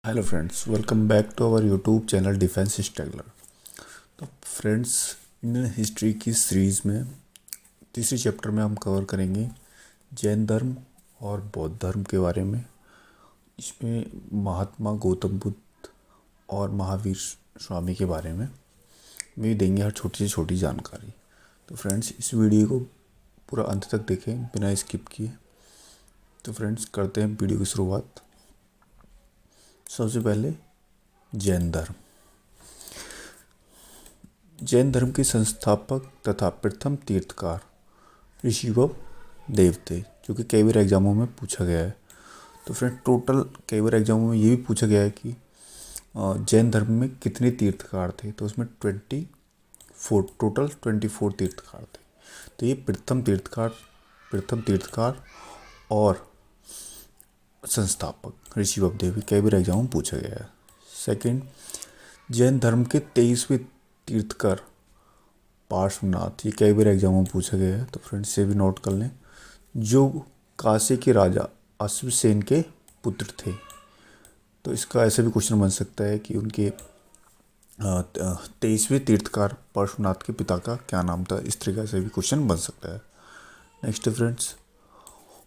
Hello friends, welcome back to our YouTube channel defence struggler. तो friends, Indian history की series में तीसरी chapter में हम कवर करेंगे जैन धर्म और बौद्ध धर्म के बारे में। इसमें महात्मा गौतम बुद्ध और महावीर स्वामी के बारे में भी देंगे हर छोटी से छोटी जानकारी। तो फ्रेंड्स, इस वीडियो को पूरा अंत तक देखें बिना स्किप किए। तो फ्रेंड्स, करते हैं वीडियो की शुरुआत। सबसे पहले जैन धर्म। जैन धर्म के संस्थापक तथा प्रथम तीर्थकार ऋषिवव देव थे, जो कि कई बार एग्जामों में पूछा गया है। तो फ्रेंड, टोटल कई बार एग्जामों में ये भी पूछा गया है कि जैन धर्म में कितने तीर्थकार थे। तो उसमें 24 तीर्थकार थे। तो ये प्रथम तीर्थकार और संस्थापक ऋषिवव देव कई बार एग्जाम में पूछा गया है। सेकंड, जैन धर्म के 23वें तीर्थकर पार्श्वनाथ, ये कई बार एग्जाम में पूछा गया है। तो फ्रेंड्स, से भी नोट कर लें, जो काशी के राजा अश्वसेन के पुत्र थे। तो इसका ऐसा भी क्वेश्चन बन सकता है कि उनके 23वें तीर्थकार पार्श्वनाथ के पिता का क्या नाम था। इस तरह का ऐसा भी क्वेश्चन बन सकता है। Next friends,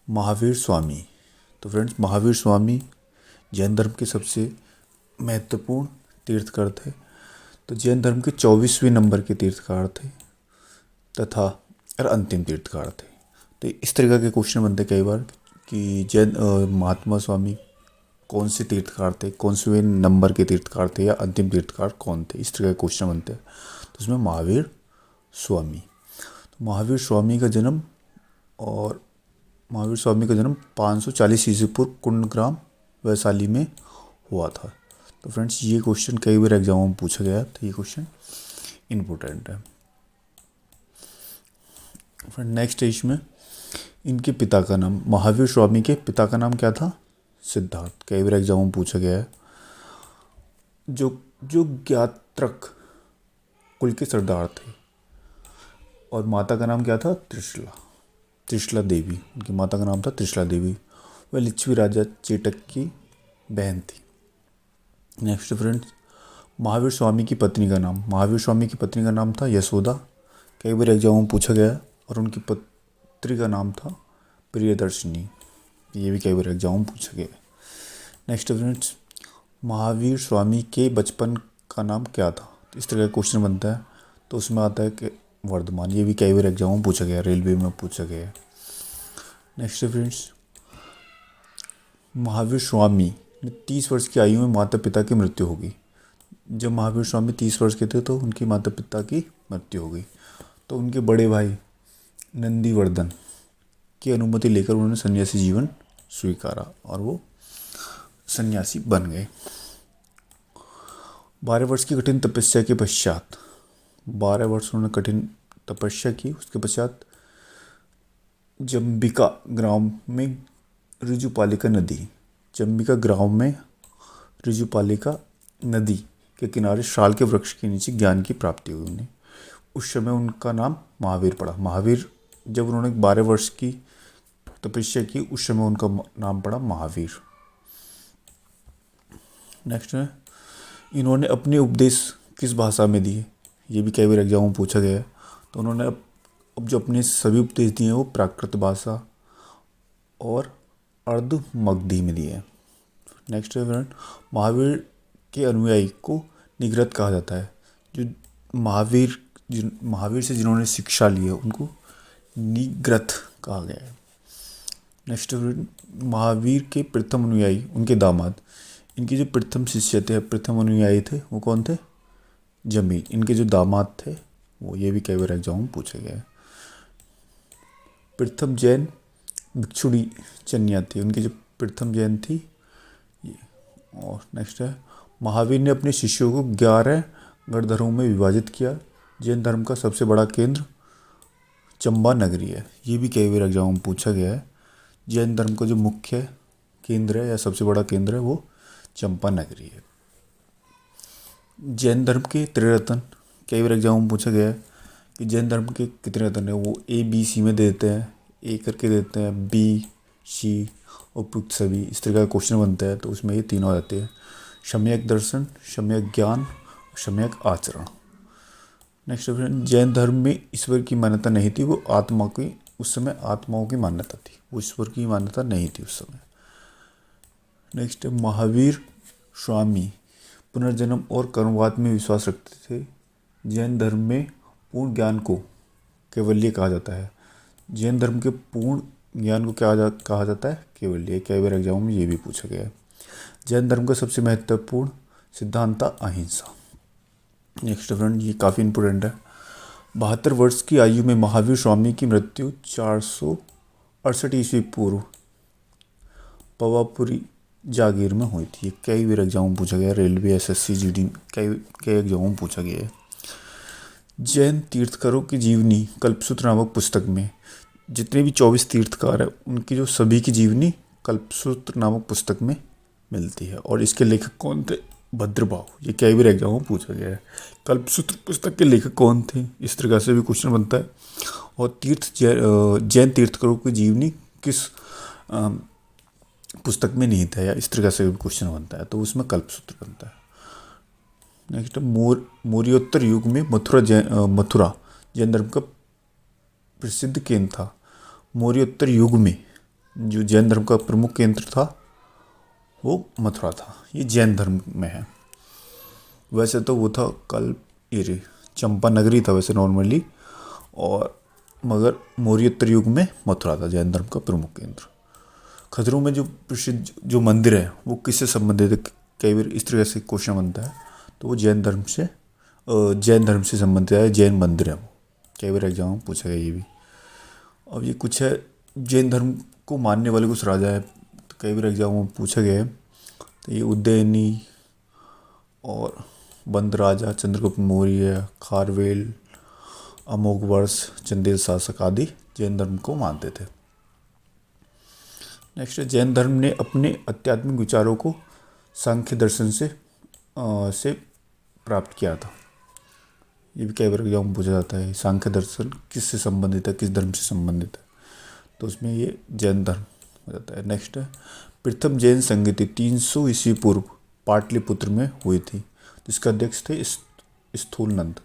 Mahavir Swami. तो फ्रेंड्स, महावीर स्वामी जैन धर्म के सबसे महत्वपूर्ण तीर्थकर थे। तो जैन धर्म के 24वें नंबर के तीर्थकार थे तथा और अंतिम तीर्थकार थे। तो इस तरह के क्वेश्चन बनते कई बार कि जैन महात्मा स्वामी कौन से तीर्थकार थे, कौन से नंबर के तीर्थकार थे, या अंतिम तीर्थकार कौन थे। इस तरह के क्वेश्चन बनते हैं। तो उसमें महावीर स्वामी। तो महावीर स्वामी का जन्म 540 ईस्वी पूर्व कुंडग्राम वैशाली में हुआ था। तो फ्रेंड्स, ये क्वेश्चन कई बार एग्जामों में पूछा गया, तो ये क्वेश्चन इम्पोर्टेंट है। फ्रेंड, नेक्स्ट है इसमें इनके पिता का नाम। महावीर स्वामी के पिता का नाम क्या था? सिद्धार्थ। कई बार एग्जामों में पूछा गया है। जो जो ज्ञात्रक कुल के सरदार थे, और माता का नाम क्या था? त्रिशला देवी। उनकी माता का नाम था त्रिशला देवी। वह लिच्छवी राजा चेटक की बहन थी। नेक्स्ट फ्रेंड्स, महावीर स्वामी की पत्नी का नाम। महावीर स्वामी की पत्नी का नाम था यशोदा। कई बार एग्जाम में पूछा गया। और उनकी पत्री का नाम था प्रियदर्शिनी। ये भी कई बार एग्जाम में पूछा गया। नेक्स्ट फ्रेंड्स, महावीर स्वामी के बचपन का नाम क्या था? इस तरह का क्वेश्चन बनता है। तो उसमें आता है कि वर्धमान। ये भी कई बार एग्जाम में पूछा गया, रेलवे में पूछा गया। नेक्स्ट फ्रेंड्स, महावीर स्वामी 30 वर्ष की आयु में माता पिता की मृत्यु हो गई। जब महावीर स्वामी 30 वर्ष के थे तो उनकी माता पिता की मृत्यु हो गई। तो उनके बड़े भाई नंदीवर्धन की अनुमति लेकर उन्होंने सन्यासी जीवन स्वीकारा और वो सन्यासी बन गए। 12 वर्ष की कठिन तपस्या के पश्चात 12 वर्ष उन्होंने कठिन तपस्या की। उसके पश्चात जम्बिका ग्राम में ऋजुपालिका नदी के किनारे शाल के वृक्ष के नीचे ज्ञान की प्राप्ति हुई उन्हें। उस समय उनका नाम महावीर पड़ा। महावीर, जब उन्होंने 12 वर्ष की तपस्या की, उस समय उनका नाम पड़ा महावीर। नेक्स्ट है, इन्होंने अपने उपदेश किस भाषा में दिए? ये भी कई बार एग्जाम में पूछा गया है। तो उन्होंने अब जो अपने सभी उपदेश दिए हैं वो प्राकृत भाषा और अर्ध मगधी में दिए हैं। नेक्स्ट है फ्रेंड, महावीर के अनुयायी को निग्रत कहा जाता है। जो महावीर से जिन्होंने शिक्षा ली है उनको निग्रत कहा गया है। नेक्स्ट फ्रेंड, महावीर के प्रथम अनुयायी, उनके दामाद, इनके जो प्रथम शिष्य थे, प्रथम अनुयायी थे, वो कौन थे? जमील। इनके जो दामाद थे वो, ये भी कई बार एग्जाम में पूछा गया है। प्रथम जैन भिक्षुणी चन्या थी, उनकी जो प्रथम जैन थी ये। और नेक्स्ट है, महावीर ने अपने शिष्यों को 11 गणधरों में विभाजित किया। जैन धर्म का सबसे बड़ा केंद्र चंबा नगरी है। ये भी कई बार एग्जाम में पूछा गया है। जैन धर्म का जो मुख्य केंद्र है या सबसे बड़ा केंद्र है वो चंपा नगरी है। जैन धर्म के त्रिरत्न, कई बार एग्जाम में पूछा गया है कि जैन धर्म के कितने रत्न है। वो ABC में देते हैं, ए करके देते हैं, B, C, उपयुक्त सभी। इस तरह का क्वेश्चन बनता है। तो उसमें ये तीनों आते हैं। सम्यक दर्शन, सम्यक ज्ञान, सम्यक आचरण। नेक्स्ट फ्रेंड, जैन धर्म में ईश्वर की मान्यता नहीं थी, वो आत्मा की, उस समय आत्माओं की मान्यता थी, वो ईश्वर की मान्यता नहीं थी उस समय। नेक्स्ट, महावीर स्वामी पुनर्जन्म और कर्मवाद में विश्वास रखते थे। जैन धर्म में पूर्ण ज्ञान को कैवल्य कहा जाता है। जैन धर्म के पूर्ण ज्ञान को कहा जाता है कैवल्य। कई बार एग्जाम में ये भी पूछा गया है। जैन धर्म का सबसे महत्वपूर्ण सिद्धांत था अहिंसा। नेक्स्ट फ्रेंड, ये काफ़ी इंपॉर्टेंट है। 72 वर्ष की आयु में महावीर स्वामी की मृत्यु 468 ईस्वी पूर्व पवापुरी जागीर में हुई थी। कई बार एग्जाम में पूछा गया, रेलवे, एसएससी, जीडी, कई एग्जामों में पूछा गया है। जैन तीर्थकरों की जीवनी कल्पसूत्र नामक पुस्तक में, जितने भी 24 तीर्थकार हैं उनकी जो सभी की जीवनी कल्पसूत्र नामक पुस्तक में मिलती है। और इसके लेखक कौन थे? भद्रभाव। ये कई बार एग्जाम में पूछा गया है। कल्पसूत्र पुस्तक के लेखक कौन थे, इस तरह से भी क्वेश्चन बनता है। और जैन तीर्थकरों की जीवनी किस पुस्तक में नहीं था, या इस तरह से भी क्वेश्चन बनता है, तो उसमें कल्पसूत्र बनता है। नेक्स्ट, मौर्योत्तर युग में मथुरा जैन धर्म का प्रसिद्ध केंद्र था। मौर्योत्तर युग में जो जैन धर्म का प्रमुख केंद्र था वो मथुरा था। ये जैन धर्म में है। वैसे तो वो था ये चंपा नगरी था वैसे नॉर्मली, और मगर मौर्योत्तर युग में मथुरा था जैन धर्म का प्रमुख केंद्र। खजूर में जो प्रसिद्ध जो मंदिर है वो किससे संबंधित है? कई बार इस तरह से क्वेश्चन बनता है, तो वो जैन धर्म से संबंधित है। जैन मंदिर है वो, कई बार एग्जाम में पूछा गया ये भी। अब ये कुछ है, जैन धर्म को मानने वाले कुछ राजा है, तो कई बार एग्जाम में पूछा गया है। तो ये उज्जैनी और बंद राजा, चंद्रगुप्त मौर्य, खारवेल, अमोघवर्ष, चंदेल शासक आदि जैन धर्म को मानते थे। नेक्स्ट, जैन धर्म ने अपने आध्यात्मिक विचारों को सांख्य दर्शन से प्राप्त किया था। ये भी कई बार एग्जाम में पूछा जाता है, सांख्य दर्शन किससे संबंधित है, किस धर्म से संबंधित है, तो उसमें ये जैन धर्म हो जाता है। नेक्स्ट है, प्रथम जैन संगति 300 ईस्वी पूर्व पाटलिपुत्र में हुई थी, जिसका अध्यक्ष थे स्थूलनंद।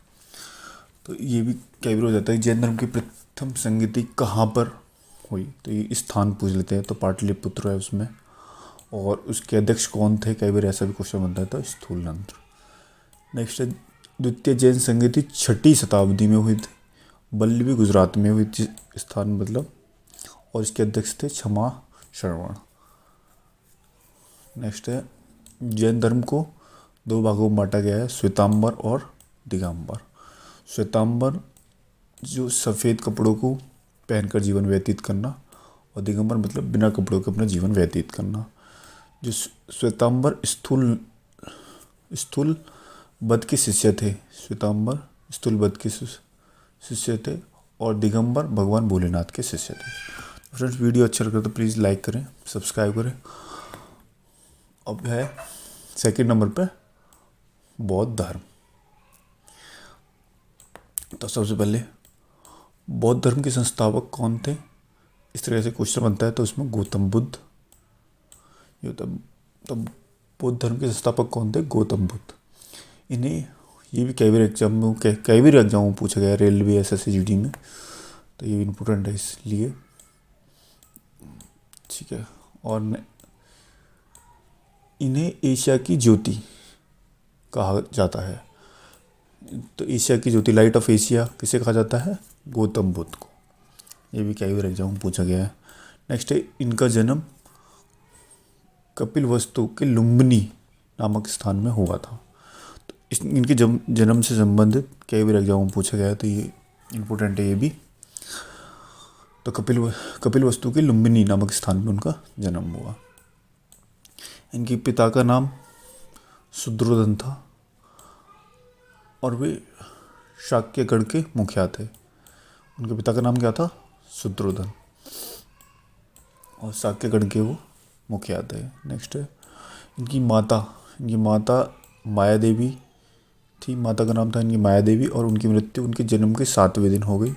तो ये भी कई बार हो जाता है, जैन धर्म की प्रथम संगति कहाँ पर हुई, तो ये स्थान पूछ लेते हैं, तो पाटलिपुत्र है उसमें। और उसके अध्यक्ष कौन थे, कई बार ऐसा भी क्वेश्चन बनता है, तो स्थूलनंद। नेक्स्ट है, द्वितीय जैन संगति 6वीं शताब्दी में हुई थी, बल्लभी गुजरात में हुई थी स्थान मतलब, और इसके अध्यक्ष थे क्षमा श्रवण। नेक्स्ट है, जैन धर्म को 2 भागों में बांटा गया है, श्वेतांबर और दिगंबर। श्वेतांबर जो सफ़ेद कपड़ों को पहनकर जीवन व्यतीत करना, और दिगंबर मतलब बिना कपड़ों के अपना जीवन व्यतीत करना। जो श्वेतांबर स्थूल बद्ध के शिष्य थे, श्वेतांबर स्थूल बद्ध के शिष्य थे, और दिगंबर भगवान भोलेनाथ के शिष्य थे। फ्रेंड्स, वीडियो अच्छा लगा तो प्लीज़ लाइक करें, सब्सक्राइब करें। अब है सेकंड नंबर पे बौद्ध धर्म। तो सबसे पहले बौद्ध धर्म के संस्थापक कौन थे, इस तरह से क्वेश्चन बनता है, तो उसमें गौतम बुद्ध। ये तो बौद्ध धर्म के संस्थापक कौन थे? गौतम बुद्ध। इन्हें ये भी कई बार एग्जाम में पूछा गया, रेलवे, एसएससी, जीडी में, तो ये भी इम्पोर्टेंट है इसलिए, ठीक है। और इन्हें एशिया की ज्योति कहा जाता है। तो एशिया की ज्योति, लाइट ऑफ एशिया किसे कहा जाता है? गौतम बुद्ध को। ये भी कई बार एग्जाम में पूछा गया है। नेक्स्ट है, इनका जन्म कपिलवस्तु के लुम्बिनी नामक स्थान में हुआ था। तो इनके जन्म से संबंधित कई बार एग्जाम में पूछा गया है, तो ये इम्पोर्टेंट है ये भी। तो कपिलवस्तु के लुम्बिनी नामक स्थान में उनका जन्म हुआ। इनके पिता का नाम शुद्रोधन था, और वे शाक्यगढ़ के मुखिया थे। उनके पिता का नाम क्या था? शुद्रोधन, और शाक्यगढ़ के वो मुखिया थे। नेक्स्ट है, इनकी माता माया देवी थी, माता का नाम था इनकी माया देवी, और उनकी मृत्यु उनके जन्म के 7वें दिन हो गई।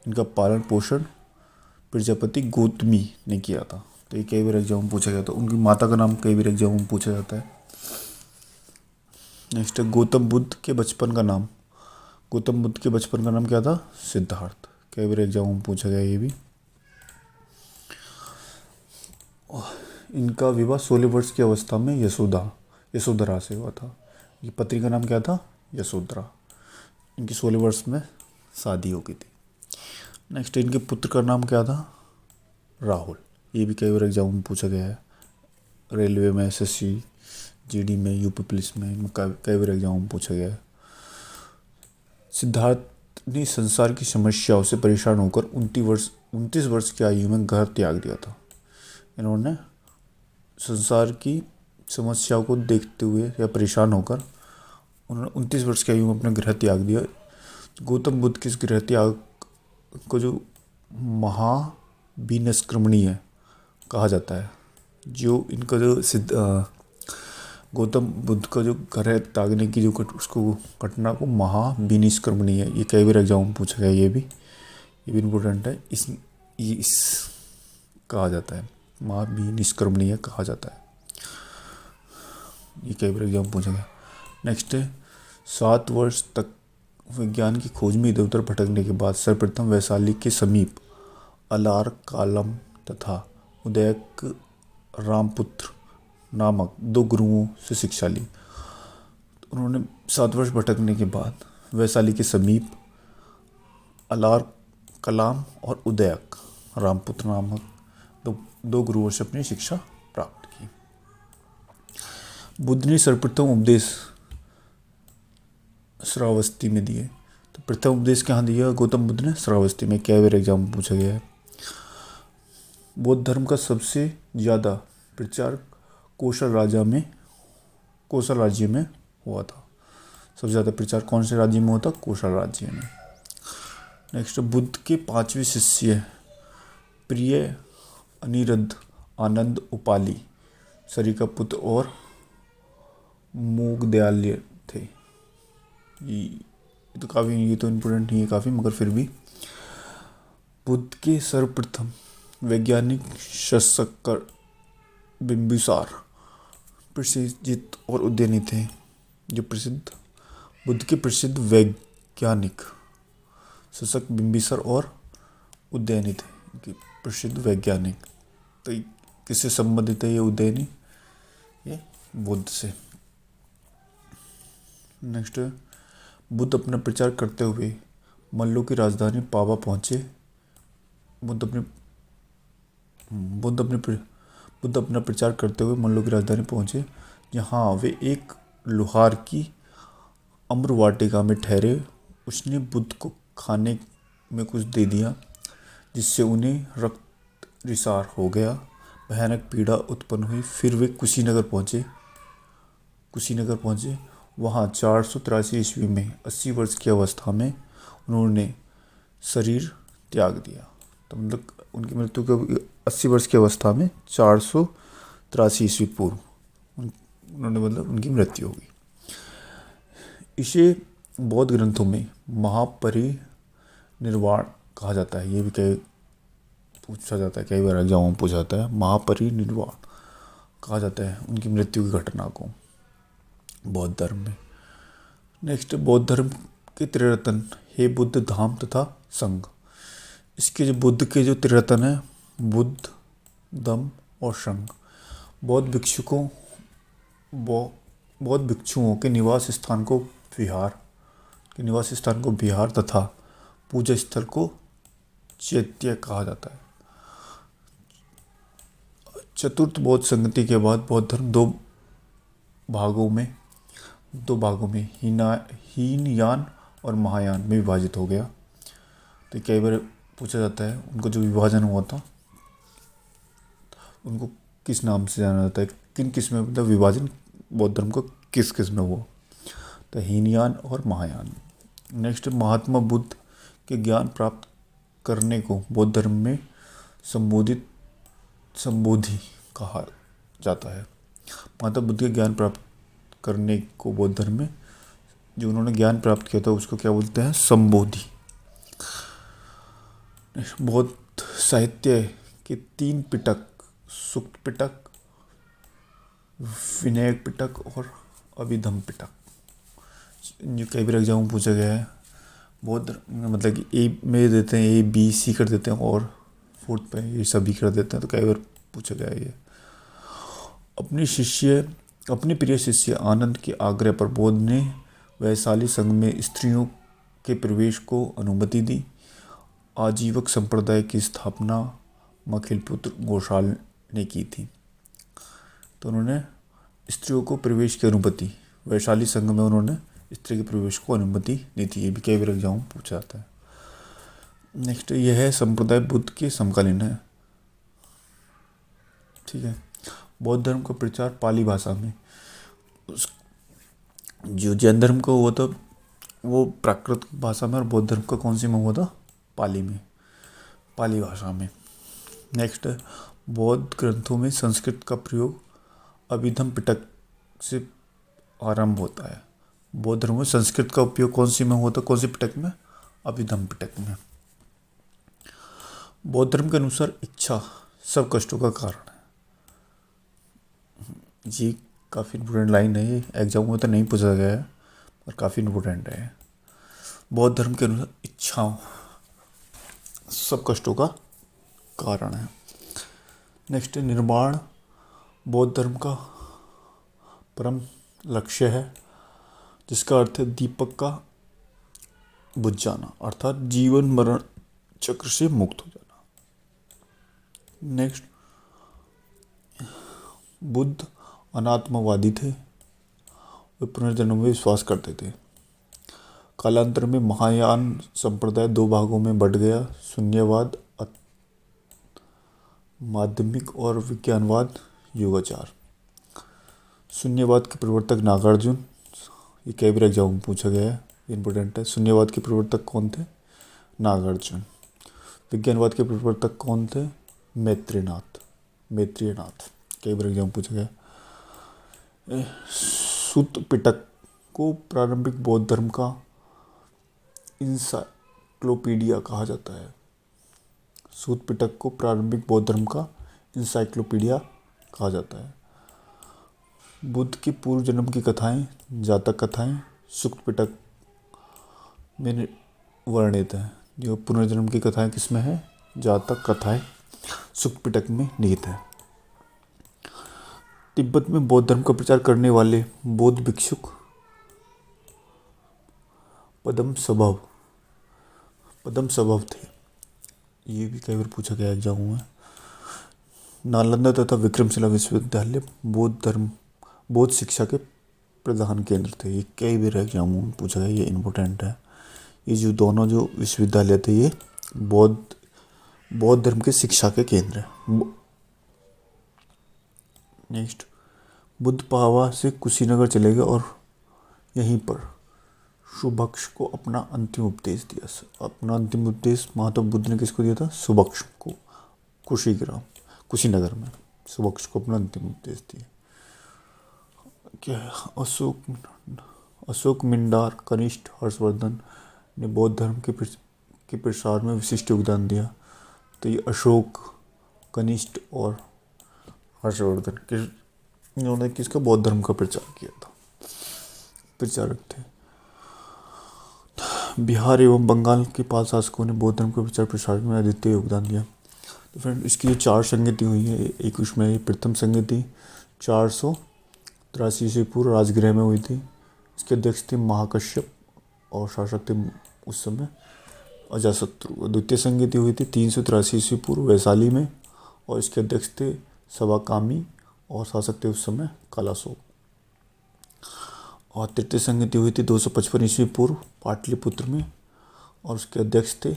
इनका पालन पोषण प्रजापति गौतमी ने किया था। तो ये कई बार एग्जाम में पूछा गया, तो उनकी माता का नाम कई बार एग्जाम में पूछा जाता है। नेक्स्ट है गौतम बुद्ध के बचपन का नाम। गौतम बुद्ध के बचपन का नाम क्या था? सिद्धार्थ। कई बार एग्जाम में पूछा गया ये भी। इनका विवाह 16 वर्ष की अवस्था में यशोधरा से हुआ था। ये पत्नी का नाम क्या था? यशोधरा। इनकी 16 वर्ष में शादी हो गई थी। नेक्स्ट इनके पुत्र का नाम क्या था? राहुल। ये भी कई बार एग्जाम में पूछा गया है। रेलवे में, एसएससी, जीडी में, यूपी पुलिस में कई बार एग्जाम में पूछा गया है। सिद्धार्थ ने संसार की समस्याओं से परेशान होकर 29 वर्ष की आयु में घर त्याग दिया था। इन्होंने संसार की समस्याओं को देखते हुए या परेशान होकर उन्होंने 29 वर्ष की आयु में अपना गृह त्याग दिया। गौतम बुद्ध के इस गृह त्याग को जो महाविनिष्क्रमणीय कहा जाता है, जो इनका जो गौतम बुद्ध का जो गृह त्यागने की जो उसको घटना को महाविनिष्क्रमणीय, ये कई बार एग्जाम में पूछा गया। ये भी इम्पोर्टेंट है। इस कहा जाता है, महाविनिष्क्रमणीय कहा जाता है। ये कई बार एग्जाम में पूछा गया। नेक्स्ट है 7 वर्ष तक विज्ञान की खोज में इधर उधर भटकने के बाद सर्वप्रथम वैशाली के समीप अलार कालम तथा उदयक रामपुत्र नामक 2 गुरुओं से शिक्षा ली। उन्होंने 7 वर्ष भटकने के बाद वैशाली के समीप अलार कलाम और उदयक रामपुत्र नामक दो गुरुओं से अपनी शिक्षा प्राप्त की। बुद्ध ने सर्वप्रथम उपदेश श्रावस्ती में दिए। तो प्रथम उपदेश कहाँ दिया गौतम बुद्ध ने? श्रावस्ती में। कई बार एग्जाम में पूछा गया है। बौद्ध धर्म का सबसे ज़्यादा प्रचार कौशल राज्य में हुआ था। सबसे ज़्यादा प्रचार कौन से राज्य में हुआ था? कौशल राज्य में। नेक्स्ट बुद्ध के 5वें शिष्य प्रिय, अनिरुद्ध, आनंद, उपाली, सरिका-पुत्र और मोगदयाल्य थे। ये तो इम्पोर्टेंट नहीं है काफ़ी, मगर फिर भी बुद्ध के सर्वप्रथम वैज्ञानिक शासक बिंबिसार प्रसिद्ध और उद्यमी थे। जो बुद्ध के प्रसिद्ध वैज्ञानिक शासक बिंबिसार और उदयनी थे। प्रसिद्ध वैज्ञानिक तो किससे संबंधित है ये उदयनी? ये बुद्ध से। नेक्स्ट बुद्ध अपना प्रचार करते हुए मल्लों की राजधानी पावा पहुंचे। बुद्ध अपना प्रचार करते हुए मल्लों की राजधानी पहुंचे, जहां वे एक लोहार की अम्र वाटिका में ठहरे। उसने बुद्ध को खाने में कुछ दे दिया, जिससे उन्हें रक्त रिसार हो गया। भयानक पीड़ा उत्पन्न हुई। फिर वे कुशीनगर पहुंचे। वहाँ 483 ईस्वी में 80 वर्ष की अवस्था में उन्होंने शरीर त्याग दिया। तो मतलब उनकी मृत्यु को 80 वर्ष की अवस्था में 483 ईस्वी पूर्व उन्होंने उनकी मृत्यु हो गई। इसे बौद्ध ग्रंथों में महापरिनिर्वाण कहा जाता है। ये भी पूछा जाता है, कई बार एग्जाम में पूछा जाता है। महापरिनिर्वाण कहा जाता है उनकी मृत्यु की घटना को बौद्ध धर्म में। नेक्स्ट बौद्ध धर्म के त्रिरत्न हे बुद्ध, धाम तथा संघ। इसके जो बुद्ध के जो त्रिरत्न है, बुद्ध, धम्म और संघ, बौद्ध भिक्षुओं के निवास स्थान को विहार तथा पूजा स्थल को चैत्य कहा जाता है। चतुर्थ बौद्ध संगति के बाद बौद्ध धर्म दो भागों में हीनयान और महायान में विभाजित हो गया। तो कई बार पूछा जाता है उनको जो विभाजन हुआ था उनको किस नाम से जाना जाता है, किस में विभाजन बौद्ध धर्म को किस में हुआ? तो हीनयान और महायान। नेक्स्ट महात्मा बुद्ध के ज्ञान प्राप्त करने को बौद्ध धर्म में संबोधि कहा जाता है। महात्मा बुद्ध के ज्ञान प्राप्त करने को बौद्ध धर्म में जो उन्होंने ज्ञान प्राप्त किया था उसको क्या बोलते हैं? संबोधि। बौद्ध साहित्य के 3 पिटक, सुक्त पिटक, विनयक पिटक और अभिधम्म पिटक जो कई बार एग्जाम में पूछा गया है। बहुत मतलब कि ए में देते हैं, ए बी सी कर देते हैं और फोर्थ पे ये सभी कर देते हैं, तो कई बार पूछा गया है ये। अपनी प्रिय शिष्य आनंद के आग्रह पर बुद्ध ने वैशाली संघ में स्त्रियों के प्रवेश को अनुमति दी। आजीवक संप्रदाय की स्थापना मखिलपुत्र घोषाल ने की थी। तो उन्होंने स्त्रियों को प्रवेश की अनुमति, वैशाली संघ में उन्होंने स्त्री के प्रवेश को अनुमति दी थी। ये भी कई बार एग्जाम पूछा जाता है। नेक्स्ट, यह है संप्रदाय बुद्ध के समकालीन है। ठीक है। बौद्ध धर्म का प्रचार पाली भाषा में, जो जैन धर्म का हुआ था वो प्राकृत भाषा में, और बौद्ध धर्म का कौन सी में हुआ था? पाली में, पाली भाषा में। नेक्स्ट, बौद्ध ग्रंथों में संस्कृत का प्रयोग अभिधम पिटक से आरंभ होता है। बौद्ध धर्म में संस्कृत का उपयोग कौन सी में होता है? कौन सी पिटक में? अभिधम पिटक में। बौद्ध धर्म के अनुसार इच्छा सब कष्टों का कारण है। ये काफ़ी इम्पोर्टेंट लाइन है, ये एग्जाम में तो नहीं पूछा गया है पर काफ़ी इम्पोर्टेंट है। बौद्ध धर्म के अनुसार इच्छा सब कष्टों का कारण है। नेक्स्ट, निर्वाण बौद्ध धर्म का परम लक्ष्य है, जिसका अर्थ है दीपक का बुझ जाना, अर्थात जीवन मरण चक्र से मुक्त हो जाना। नेक्स्ट, बुद्ध अनात्मवादी थे, वे पुनर्जन्म में विश्वास करते थे। कालांतर में महायान संप्रदाय दो भागों में बढ़ गया, शून्यवाद माध्यमिक और विज्ञानवाद युगाचार। शून्यवाद के प्रवर्तक नागार्जुन, ये कई बार एग्जाम में पूछा गया है, इम्पोर्टेंट है। शून्यवाद के प्रवर्तक कौन थे? नागार्जुन। विज्ञानवाद के प्रवर्तक कौन थे? मैत्रेयनाथ। कई बार एग्जाम पूछा गया। सूत पिटक को प्रारंभिक बौद्ध धर्म का इंसाइक्लोपीडिया कहा जाता है। सूत पिटक को प्रारंभिक बौद्ध धर्म का इंसाइक्लोपीडिया कहा जाता है। बुद्ध की पूर्व जन्म की कथाएं, जातक कथाएं सूत पिटक में वर्णित है। जो पुनर्जन्म की कथाएं किसमें है? जातक कथाएं सूत पिटक में निहित है। तिब्बत में बौद्ध धर्म का प्रचार करने वाले बौद्ध भिक्षुक पद्म संभव थे। ये भी कई बार पूछा गया एग्जाम में। नालंदा तथा विक्रमशिला विश्वविद्यालय बौद्ध शिक्षा के प्रधान केंद्र थे। ये कई बार एग्जाम में पूछा गया, ये इम्पोर्टेंट है। ये जो दोनों जो विश्वविद्यालय थे ये बौद्ध धर्म के शिक्षा के केंद्र है। नेक्स्ट, बुद्ध पावा से कुशीनगर चले गए और यहीं पर सुबक्ष को अपना अंतिम उपदेश दिया। अपना अंतिम उपदेश महात्मा बुद्ध ने किसको दिया था? सुबक्ष को। कुशीनगर में सुबक्ष को अपना अंतिम उपदेश दिया। क्या है? अशोक मिंडार कनिष्ठ हर्षवर्धन ने बौद्ध धर्म के प्रसार में विशिष्ट योगदान दिया। तो ये अशोक, कनिष्ठ और हर्षवर्धन इन्होंने किसका? बौद्ध धर्म का प्रचार किया था, प्रचारक थे। बिहार एवं बंगाल के पाल शासकों ने बौद्ध धर्म के प्रचार प्रसार में अद्वितीय योगदान दिया। तो फ्रेंड, इसकी जो 4 संगति हुई है, एक उसमें प्रथम संगति 483 ईस्वी पूर्व राजगृह में हुई थी। इसके अध्यक्ष थे महाकश्यप और शासक थे उस समय अजातशत्रु। द्वितीय संगति हुई थी 383 ईस्वी पूर्व वैशाली में, और इसके अध्यक्ष थे सवाकामी और शासक थे उस समय कालाशोक। और तृतीय संगति हुई थी 255 ईस्वी पूर्व पाटलिपुत्र में, और उसके अध्यक्ष थे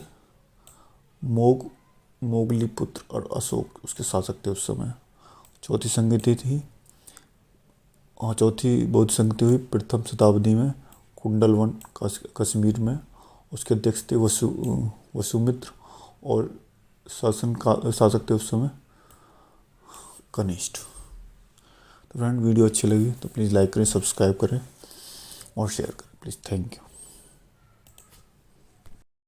मोगलीपुत्र और अशोक उसके शासक थे उस समय। चौथी बौद्ध संगति हुई प्रथम शताब्दी में कुंडलवन कश्मीर में, उसके अध्यक्ष थे वसुमित्र और शासक थे उस समय कनिष्ठ। तो फ्रेंड, वीडियो अच्छी लगी तो प्लीज़ लाइक करें, सब्सक्राइब करें और शेयर करें प्लीज़। Thank you.